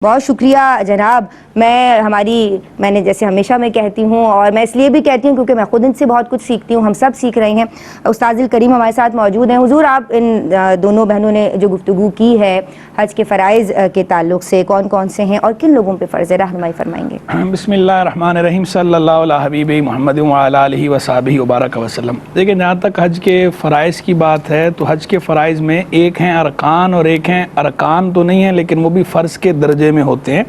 بہت شکریہ جناب. میں نے جیسے ہمیشہ میں کہتی ہوں، اور میں اس لیے بھی کہتی ہوں کیونکہ میں خود ان سے بہت کچھ سیکھتی ہوں، ہم سب سیکھ رہے ہیں. استاذ الکریم ہمارے ساتھ موجود ہیں. حضور، آپ ان دونوں بہنوں نے جو گفتگو کی ہے حج کے فرائض کے تعلق سے، کون کون سے ہیں اور کن لوگوں پہ فرض ہے، رہنمائی فرمائیں گے. بسم اللہ الرحمن الرحیم. صلی اللہ علیہ حبیب محمد وعلی آلہ وصحبہ وبارک وسلم. دیکھیں، جہاں تک حج کے فرائض کی بات ہے تو حج کے فرائض میں ایک ہیں ارکان اور ایک ہیں ارکان تو نہیں ہیں لیکن وہ بھی فرض کے درجے میں ہوتے ہیں.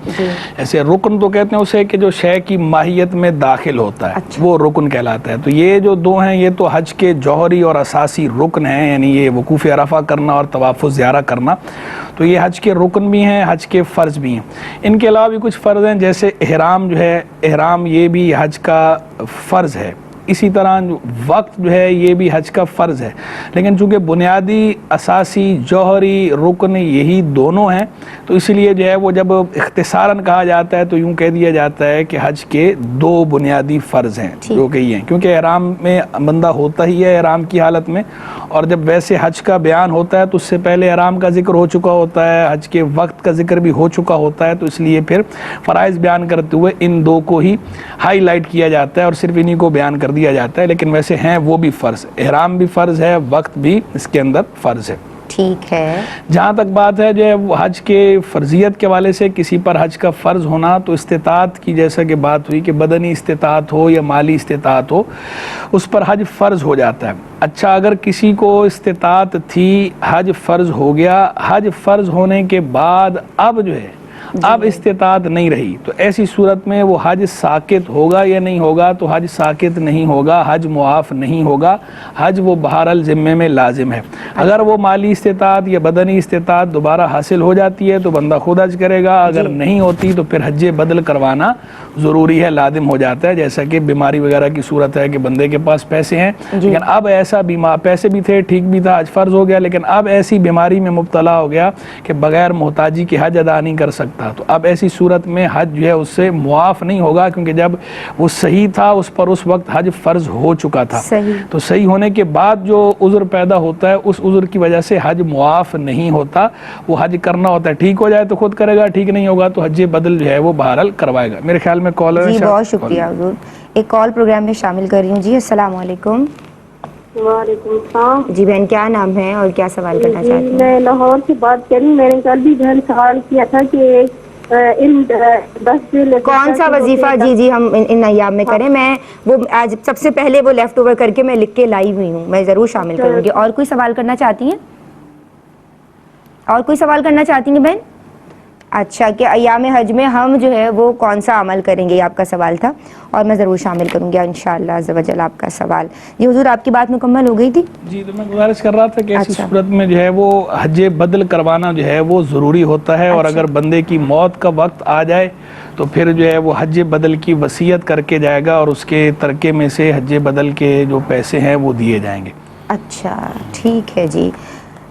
ایسے رکن تو کہتے ہیں اسے کہ جو شے کی ماہیت میں داخل ہوتا ہے، وہ رکن کہلاتا ہے. تو یہ جو دو ہیں یہ تو حج کے جوہری اور اساسی رکن ہیں، یعنی یہ وقوف عرفہ کرنا اور طواف الزیارہ کرنا. تو یہ حج کے رکن بھی ہیں، حج کے فرض بھی ہیں. ان کے علاوہ بھی کچھ فرض ہیں، جیسے احرام جو ہے، احرام یہ بھی حج کا فرض ہے. اسی طرح وقت جو ہے یہ بھی حج کا فرض ہے. لیکن چونکہ بنیادی اساسی جوہری رکن یہی دونوں ہیں تو اس لیے جو ہے وہ جب اختصاراً کہا جاتا ہے تو یوں کہہ دیا جاتا ہے کہ حج کے دو بنیادی فرض ہیں جو کہ یہ ہیں، کیونکہ احرام میں بندہ ہوتا ہی ہے احرام کی حالت میں، اور جب ویسے حج کا بیان ہوتا ہے تو اس سے پہلے احرام کا ذکر ہو چکا ہوتا ہے، حج کے وقت کا ذکر بھی ہو چکا ہوتا ہے. تو اس لیے پھر فرائض بیان کرتے ہوئے ان دو کو ہی ہائی لائٹ کیا جاتا ہے اور صرف انہی کو بیان کر دیا جاتا ہے. لیکن ویسے ہیں وہ بھی فرض، احرام بھی فرض ہے، وقت بھی اس کے اندر فرض ہے. ٹھیک ہے. جہاں تک بات ہے جو ہے وہ حج کے فرضیت کے حوالے سے کسی پر حج کا فرض ہونا، تو استطاعت کی جیسا کہ بات ہوئی کہ بدنی استطاعت ہو یا مالی استطاعت ہو، اس پر حج فرض ہو جاتا ہے. اچھا، اگر کسی کو استطاعت تھی، حج فرض ہو گیا، حج فرض ہونے کے بعد اب جو ہے اب استطاعت نہیں رہی، تو ایسی صورت میں وہ حج ساقط ہوگا یا نہیں ہوگا؟ تو حج ساقط نہیں ہوگا، حج معاف نہیں ہوگا، حج وہ بہرحال ذمے میں لازم ہے. اگر وہ مالی استطاعت یا بدنی استطاعت دوبارہ حاصل ہو جاتی ہے تو بندہ خود حج کرے گا، اگر نہیں ہوتی تو پھر حج بدل کروانا ضروری ہے، لازم ہو جاتا ہے. جیسا کہ بیماری وغیرہ کی صورت ہے کہ بندے کے پاس پیسے ہیں لیکن اب ایسا بیمار، پیسے بھی تھے، ٹھیک بھی تھا، حج فرض ہو گیا، لیکن اب ایسی بیماری میں مبتلا ہو گیا کہ بغیر محتاجی کے حج ادا نہیں کر سکتا، تو اب ایسی صورت میں حج جو ہے اس سے معاف نہیں ہوگا، کیونکہ جب وہ صحیح تھا اس پر اس وقت حج فرض ہو چکا تھا. تو صحیح ہونے کے بعد جو عذر پیدا ہوتا ہے اس عذر کی وجہ سے حج معاف نہیں ہوتا، وہ حج کرنا ہوتا ہے. ٹھیک ہو جائے تو خود کرے گا، ٹھیک نہیں ہوگا تو حج بدل جو ہے وہ بہرحال کروائے گا. میرے خیال میں کالر ہے. جی بہت شکریہ حضور. ایک کال پروگرام میں شامل کر رہی ہوں. جی السلام علیکم. وعلیکم السلام. جی بہن، کیا نام ہے اور کیا سوال کرنا چاہتی ہیں؟ میں لاہور سے بات کر رہی ہوں. میں نے کل بھی بہن سوال کیا تھا کہ ان 10 کون سا وظیفہ جی ہم ان ایام میں کریں. میں وہ آج سب سے پہلے وہ لیفٹ اوور کر کے میں لکھ کے لائی ہوئی ہوں، میں ضرور شامل کروں گی. اور کوئی سوال کرنا چاہتی ہیں؟ اور کوئی سوال کرنا چاہتی ہیں بہن؟ اچھا، کہ ایام حج میں ہم جو ہے وہ کون سا عمل کریں گے، یہ آپ کا سوال تھا، اور میں ضرور شامل کروں گی انشاءاللہ عز و جل آپ کا سوال. یہ حضور آپ کی بات مکمل ہو گئی تھی؟ جی، تو میں گزارش کر رہا تھا کہ ایسی صورت میں جو ہے وہ حج بدل کروانا جو ہے وہ ضروری ہوتا ہے، اور اگر بندے کی موت کا وقت آ جائے تو پھر جو ہے وہ حج بدل کی وصیت کر کے جائے گا اور اس کے ترکے میں سے حج بدل کے جو پیسے ہیں وہ دیے جائیں گے. اچھا ٹھیک ہے جی.